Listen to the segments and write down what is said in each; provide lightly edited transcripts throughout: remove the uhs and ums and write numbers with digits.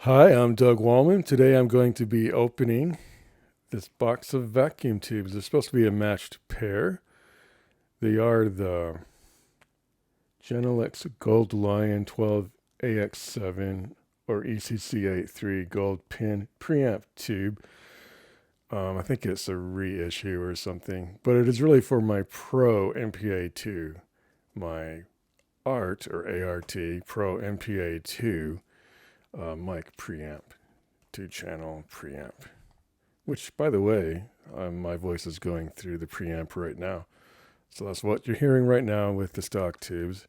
Hi, I'm Doug Wallman. Today I'm going to be opening this box of vacuum tubes. They're supposed to be a matched pair. They are the Genalex Gold Lion 12AX7 or ECC83 Gold Pin preamp tube. I think it's a reissue or something, but it is really for my Pro MPA2, my ART or ART Pro MPA2 mic preamp, two channel preamp. Which, by the way, my voice is going through the preamp right now. So that's what you're hearing right now with the stock tubes.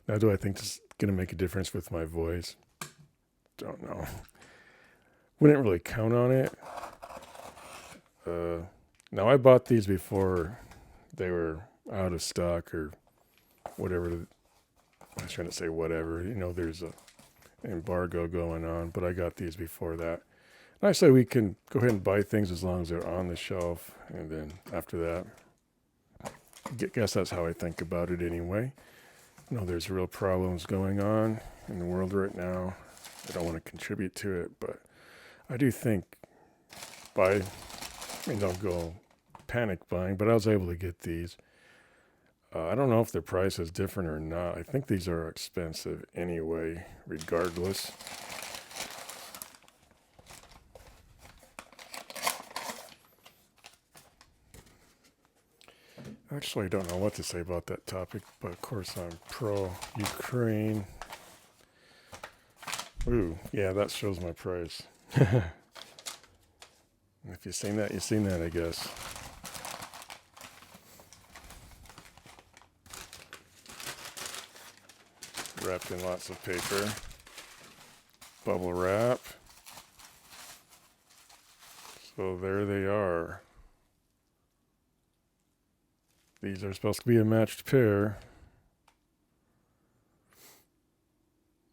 Now, do I think this is going to make a difference with my voice? Don't know. Wouldn't really count on it. Now, I bought these before they were out of stock or whatever. I was trying to say whatever. There's a embargo going on, but I got these before that. I say we can go ahead and buy things as long as they're on the shelf, and then after that, I guess that's how I think about it anyway. There's real problems going on in the world right now. I don't want to contribute to it, but I do think don't go panic buying, but I was able to get these. I don't know if the price is different or not. I think these are expensive anyway, regardless. Actually, I don't know what to say about that topic, but of course I'm pro-Ukraine. Ooh, yeah, that shows my price. If you've seen that, you've seen that, I guess. Wrapped in lots of paper. Bubble wrap. So there they are. These are supposed to be a matched pair.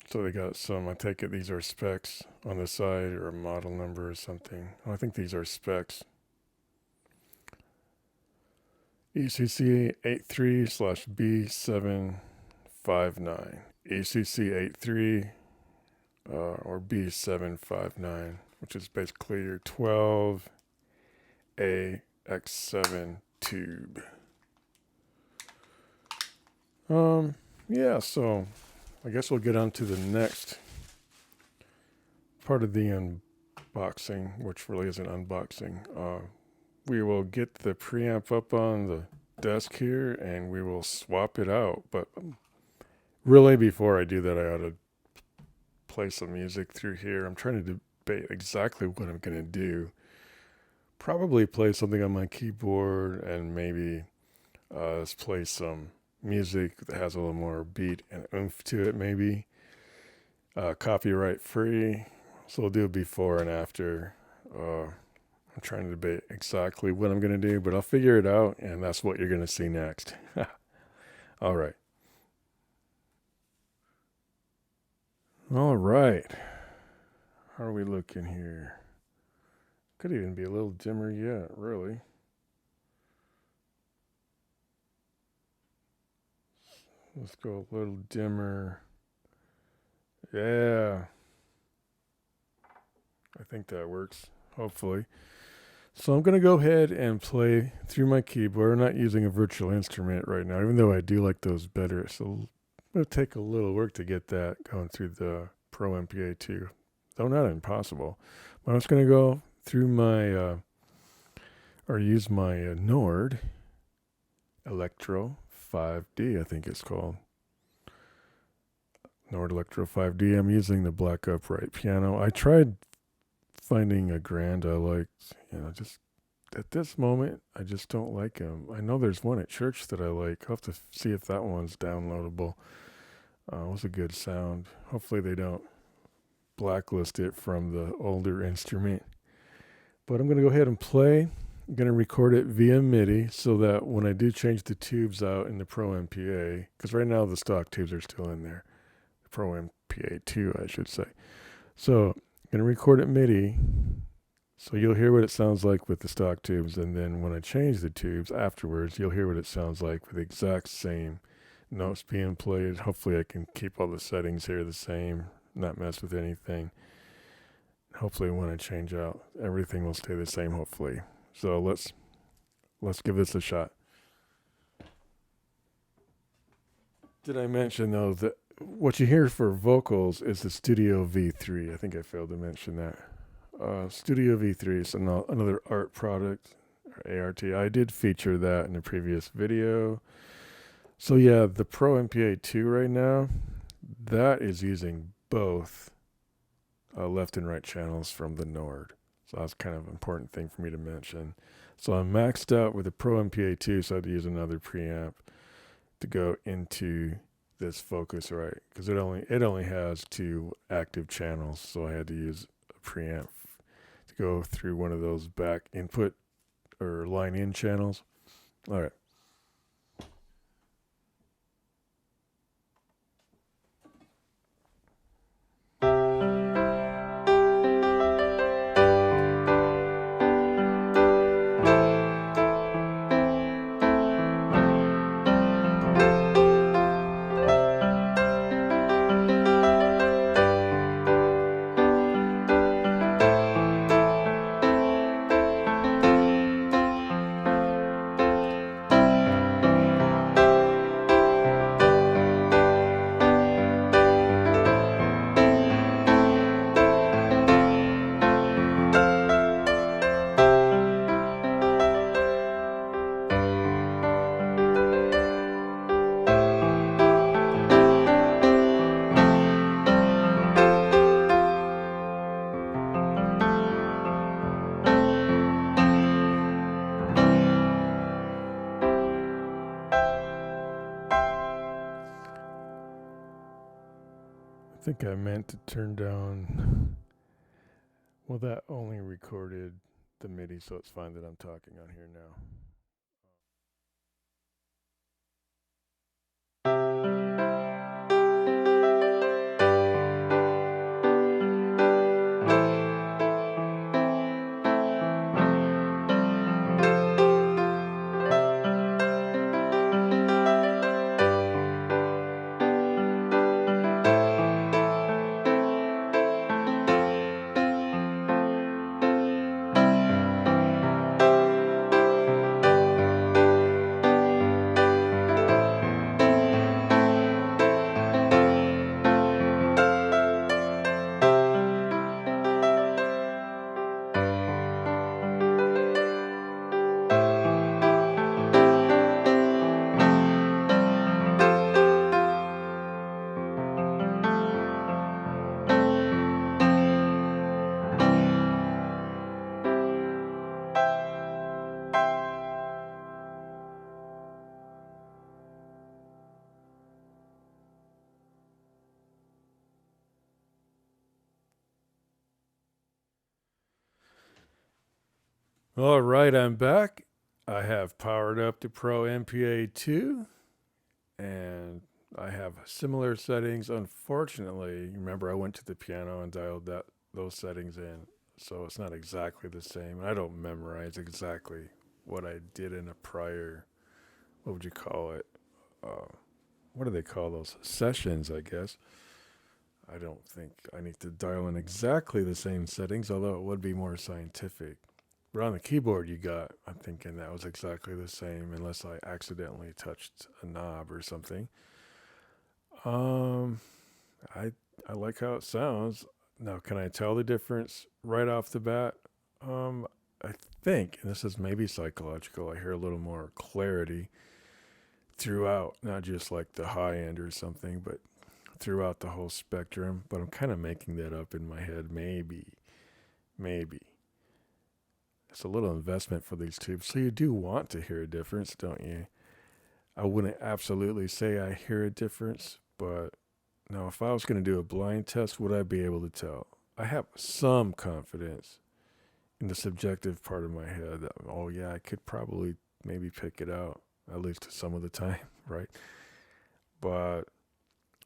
So they got some, I take it these are specs on the side or a model number or something. I think these are specs. ECC 83/B759. ECC 83 or B759, which is basically your 12AX7 tube. Yeah, so I guess we'll get on to the next part of the unboxing, which really isn't unboxing. We will get the preamp up on the desk here and we will swap it out. But really, before I do that, I ought to play some music through here. I'm trying to debate exactly what I'm going to do. Probably play something on my keyboard and maybe play some music that has a little more beat and oomph to it, maybe. Copyright free. So we'll do it before and after. I'm trying to debate exactly what I'm going to do, but I'll figure it out, and that's what you're going to see next. All right. All right. How are we looking here? Could even be a little dimmer yet, really. Let's go a little dimmer. Yeah. I think that works, hopefully. So I'm going to go ahead and play through my keyboard. I'm not using a virtual instrument right now, even though I do like those better. So it'll take a little work to get that going through the Pro MPA2, though not impossible. But I'm just going to go through my, or use my Nord Electro 5D, I think it's called. Nord Electro 5D. I'm using the black upright piano. I tried finding a grand I liked, just at this moment, I just don't like them. I know there's one at church that I like. I'll have to see if that one's downloadable. It was a good sound. Hopefully they don't blacklist it from the older instrument. But I'm going to go ahead and play. I'm going to record it via MIDI so that when I do change the tubes out in the Pro MPA, because right now the stock tubes are still in there. The Pro MPA 2, I should say. So I'm going to record it MIDI. So you'll hear what it sounds like with the stock tubes, and then when I change the tubes afterwards, you'll hear what it sounds like with the exact same notes being played. Hopefully I can keep all the settings here the same, not mess with anything. Hopefully when I change out, everything will stay the same, hopefully. So let's give this a shot. Did I mention though that what you hear for vocals is the Studio V3? I think I failed to mention that. Studio V3 is another art product, or ART. I did feature that in a previous video. So yeah, the Pro MPA 2 right now, that is using both left and right channels from the Nord. So that's kind of an important thing for me to mention. So I'm maxed out with the Pro MPA 2, so I had to use another preamp to go into this Focusrite because it only has 2 active channels, so I had to use a preamp to go through one of those back input or line in channels. All right. I think I meant to turn down. Well, that only recorded the MIDI, so it's fine that I'm talking on here now. All right, I'm back. I have powered up the Pro MPA 2 and I have similar settings. Unfortunately, remember I went to the piano and dialed those settings in, so it's not exactly the same. I don't memorize exactly what I did in a prior, what would you call it? Uh, what do they call those? Sessions, I guess. I don't think I need to dial in exactly the same settings, although it would be more scientific. But on the keyboard you got, I'm thinking that was exactly the same, unless I accidentally touched a knob or something. Um, I I like how it sounds. Now, can I tell the difference right off the bat? Um, I think, and this is maybe psychological, I hear a little more clarity throughout, not just like the high end or something, but throughout the whole spectrum. But I'm kind of making that up in my head. Maybe. It's a little investment for these tubes. So you do want to hear a difference, don't you? I wouldn't absolutely say I hear a difference, but now if I was going to do a blind test, would I be able to tell? I have some confidence in the subjective part of my head that, oh yeah, I could probably maybe pick it out, at least some of the time, right? But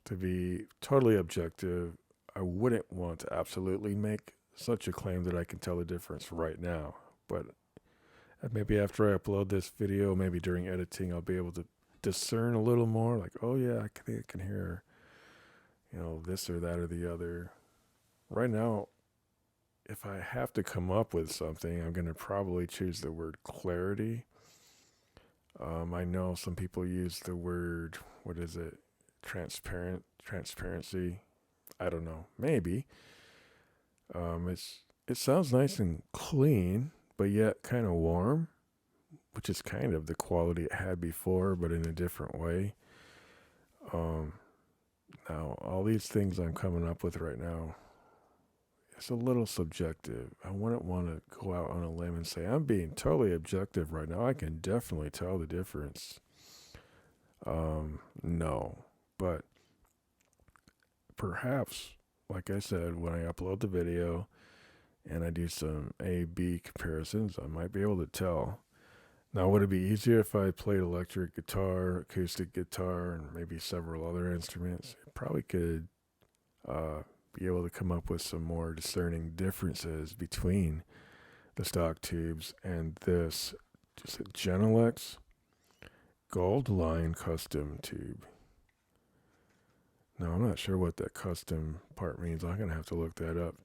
to be totally objective, I wouldn't want to absolutely make such a claim that I can tell the difference right now. But maybe after I upload this video, maybe during editing, I'll be able to discern a little more. Like, oh yeah, I think I can hear, this or that or the other. Right now, if I have to come up with something, I'm going to probably choose the word clarity. I know some people use the word, what is it? Transparency. I don't know. Maybe. It sounds nice and clean, but yet kind of warm, which is kind of the quality it had before, but in a different way. Um, Now, all these things I'm coming up with right now, it's a little subjective. I wouldn't want to go out on a limb and say I'm being totally objective right now. I can definitely tell the difference. No, but perhaps, like I said, when I upload the video and I do some A/B comparisons, I might be able to tell. Now, would it be easier if I played electric guitar, acoustic guitar, and maybe several other instruments? It probably could be able to come up with some more discerning differences between the stock tubes and this just a Genalex Gold Line custom tube. Now, I'm not sure what that custom part means. I'm going to have to look that up.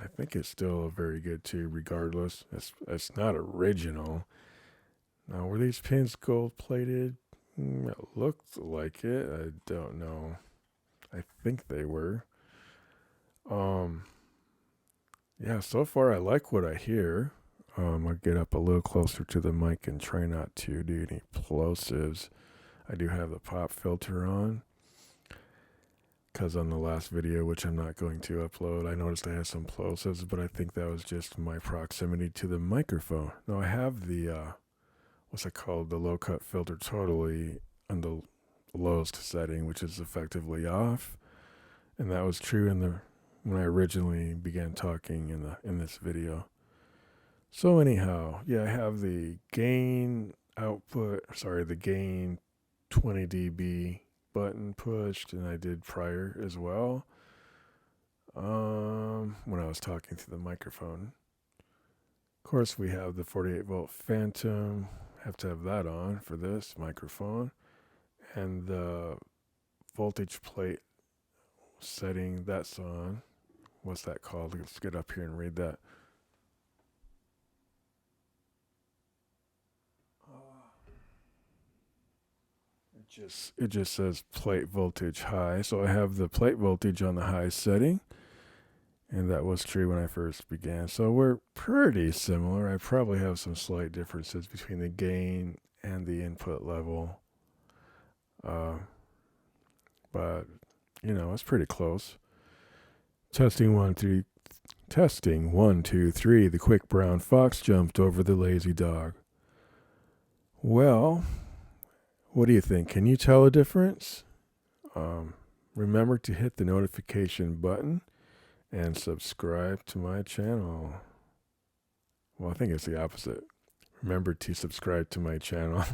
I think it's still a very good tube regardless. It's not original. Now, were these pins gold plated? It looked like it. I don't know. I think they were. Yeah, so far I like what I hear. I'll get up a little closer to the mic and try not to do any plosives. I do have the pop filter on. Because on the last video, which I'm not going to upload, I noticed I had some plosives, but I think that was just my proximity to the microphone. Now I have the, what's it called, the low cut filter totally on the lowest setting, which is effectively off. And that was true when I originally began talking in this video. So anyhow, yeah, I have the gain 20 dB button pushed, and I did prior as well when I was talking through the microphone. Of course, we have the 48 volt phantom. Have to have that on for this microphone, and the voltage plate setting, that's on. What's that called? Let's get up here and read that. It just says plate voltage high. So I have the plate voltage on the high setting, and that was true when I first began. So we're pretty similar. I probably have some slight differences between the gain and the input level. But, it's pretty close. Testing 1, 2, 3. The quick brown fox jumped over the lazy dog. Well, what do you think? Can you tell a difference? Remember to hit the notification button and subscribe to my channel. Well, I think it's the opposite. Remember to subscribe to my channel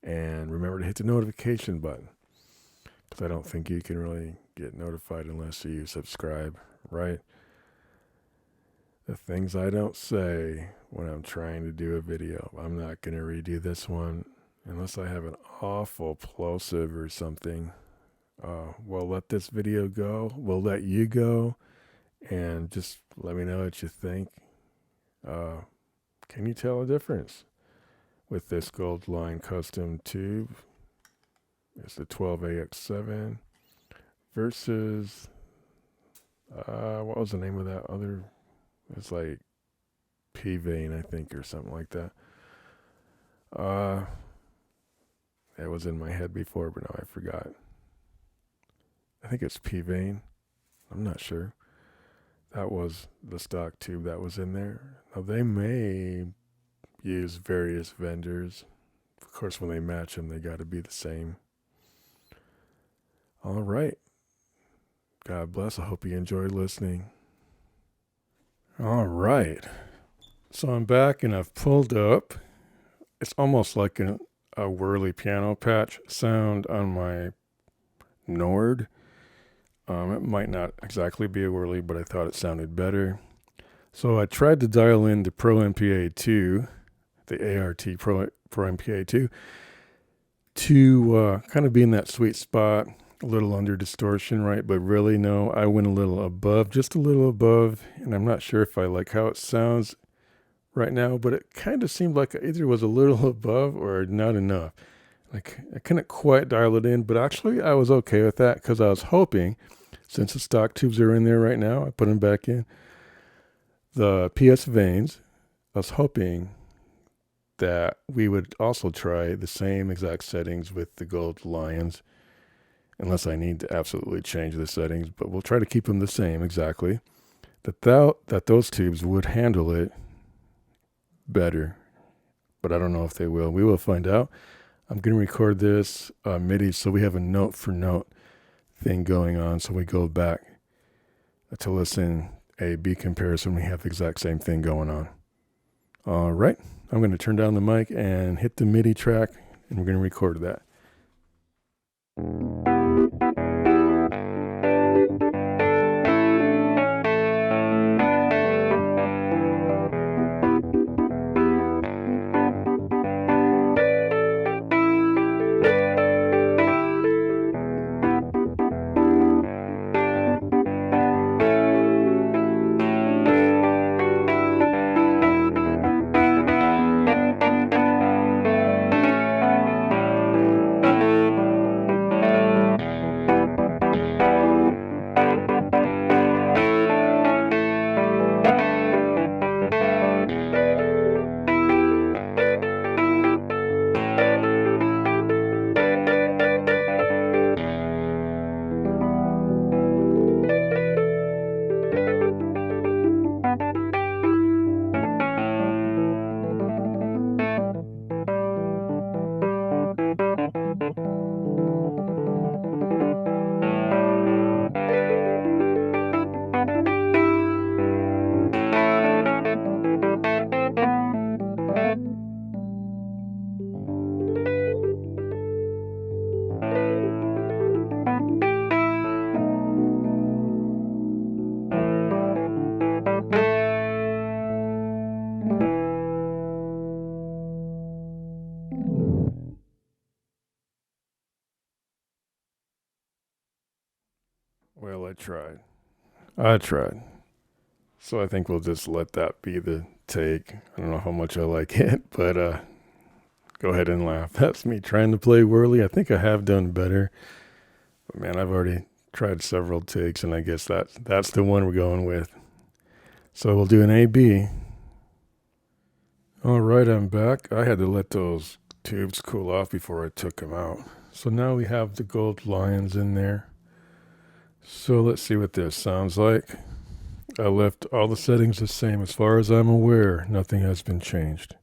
and remember to hit the notification button, because I don't think you can really get notified unless you subscribe, right? The things I don't say when I'm trying to do a video. I'm not going to redo this one unless I have an awful plosive or something. We'll let this video go. We'll let you go. And just let me know what you think. Can you tell a difference with this Gold Line custom tube? It's the 12AX7 versus, what was the name of that other? It's like Psvane, I think, or something like that. That was in my head before, but now I forgot. I think it's Psvane. I'm not sure. That was the stock tube that was in there. Now, they may use various vendors. Of course, when they match them, they got to be the same. All right. God bless. I hope you enjoyed listening. All right. So I'm back and I've pulled up. It's almost like a whirly piano patch sound on my Nord. It might not exactly be a whirly, but I thought it sounded better. So I tried to dial in the Pro MPA 2, the ART Pro MPA 2, to kind of be in that sweet spot a little under distortion, right? But really, no, I went a little above, just a little above, and I'm not sure if I like how it sounds right now, but it kind of seemed like either was a little above or not enough. Like I couldn't quite dial it in, but actually I was okay with that because I was hoping, since the stock tubes are in there right now, I put them back in the PS vanes. I was hoping that we would also try the same exact settings with the gold lions, unless I need to absolutely change the settings, but we'll try to keep them the same exactly. That those tubes would handle it better, but I don't know if they will. We will find out. I'm going to record this MIDI so we have a note for note thing going on. So we go back to listen A B comparison. We have the exact same thing going on. All right. I'm going to turn down the mic and hit the MIDI track, and we're going to record that. Well, I tried. So I think we'll just let that be the take. I don't know how much I like it, but go ahead and laugh. That's me trying to play whirly. I think I have done better. But man, I've already tried several takes, and I guess that's the one we're going with. So we'll do an A-B. All right, I'm back. I had to let those tubes cool off before I took them out. So now we have the gold lions in there. So let's see what this sounds like. I left all the settings the same as far as I'm aware. Nothing has been changed.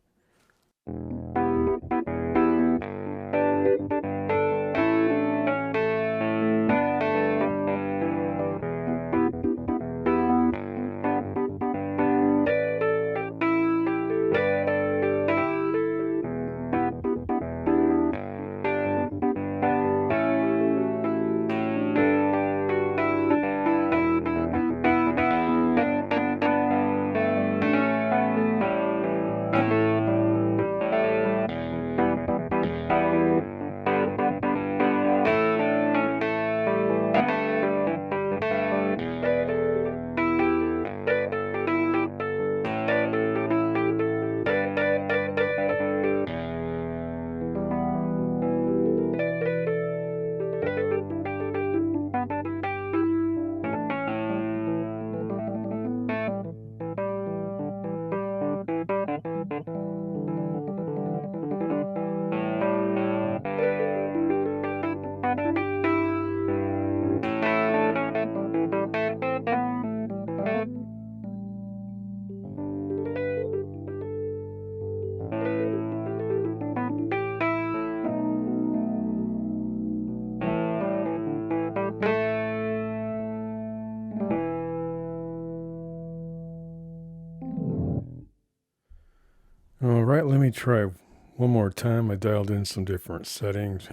All right, let me try one more time. I dialed in some different settings.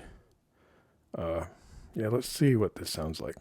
Yeah, let's see what this sounds like.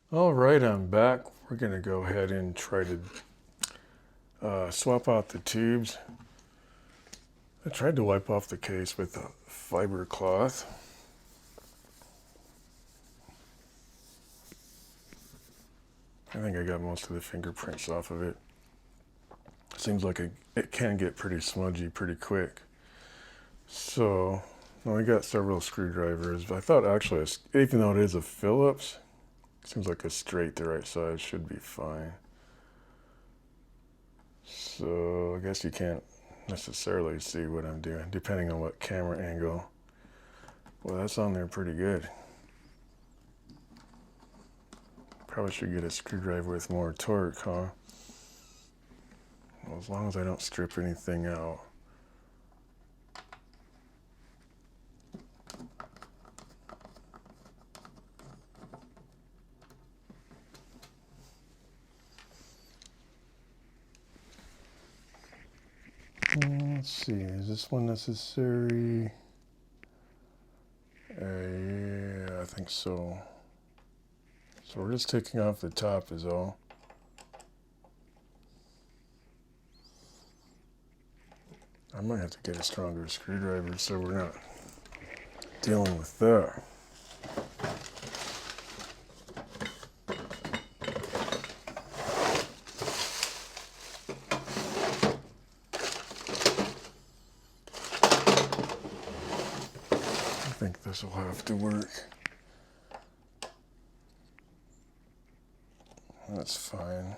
All right, I'm back. We're going to go ahead and try to swap out the tubes. I tried to wipe off the case with a fiber cloth. I think I got most of the fingerprints off of it. Seems like it can get pretty smudgy pretty quick. So, well, I got several screwdrivers. I thought actually, even though it is a Phillips, seems like a straight the right size should be fine. So I guess you can't necessarily see what I'm doing, depending on what camera angle. Well, that's on there pretty good. Probably should get a screwdriver with more torque, huh? Well, as long as I don't strip anything out. Let's see, is this one necessary? Yeah, I think so. So we're just taking off the top is all. I might have to get a stronger screwdriver so we're not dealing with that. I think this will have to work. That's fine.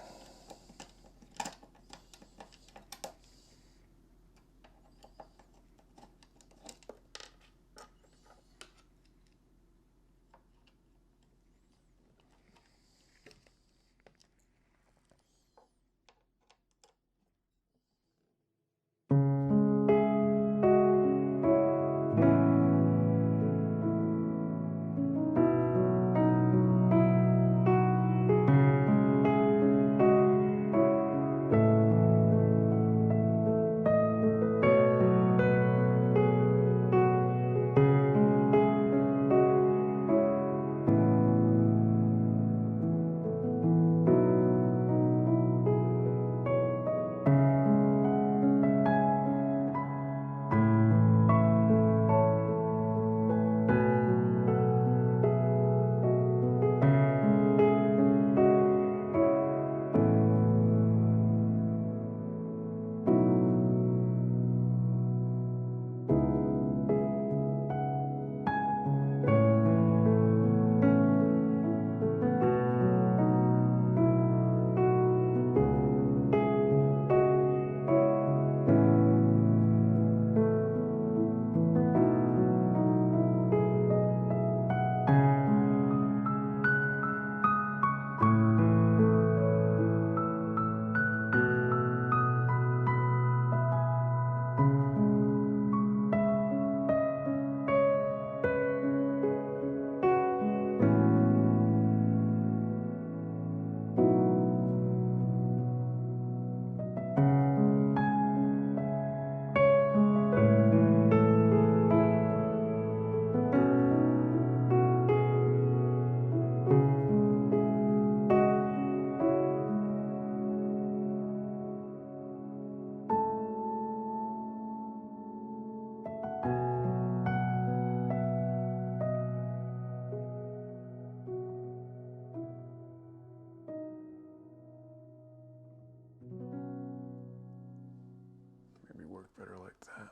Maybe work better like that.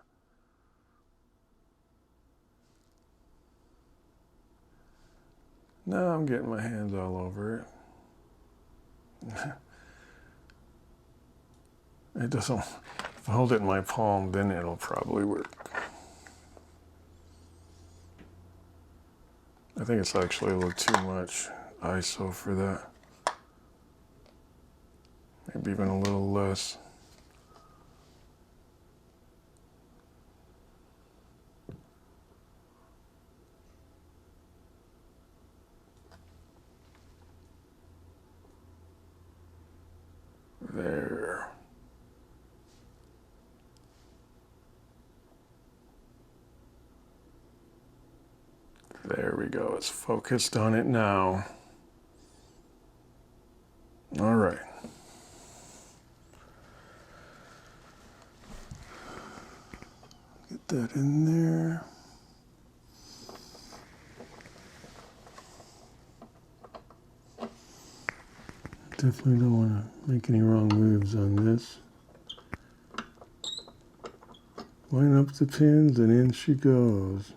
Now I'm getting my hands all over it. It doesn't, if I hold it in my palm, then it'll probably work. I think it's actually a little too much ISO for that. Maybe even a little less. There. There we go. It's focused on it now. All right. Get that in there. Definitely don't want to make any wrong moves on this. Line up the pins and in she goes.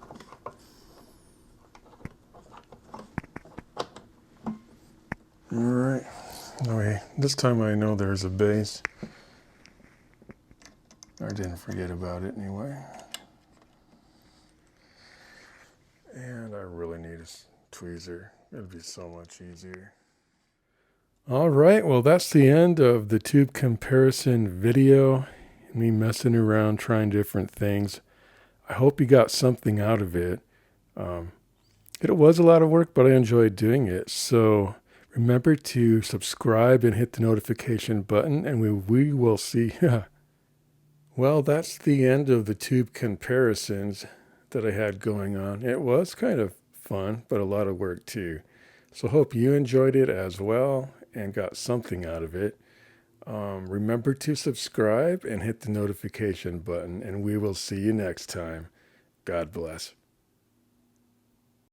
All right. Okay, this time I know there's a base. I didn't forget about it anyway. And I really need a tweezer. It'd be so much easier. All right, well, that's the end of the tube comparison video. Me messing around, trying different things. I hope you got something out of it. It was a lot of work, but I enjoyed doing it. So remember to subscribe and hit the notification button, and we will see. Well, that's the end of the tube comparisons that I had going on. It was kind of fun, but a lot of work too. So hope you enjoyed it as well and got something out of it. Remember to subscribe and hit the notification button, and we will see you next time. God bless.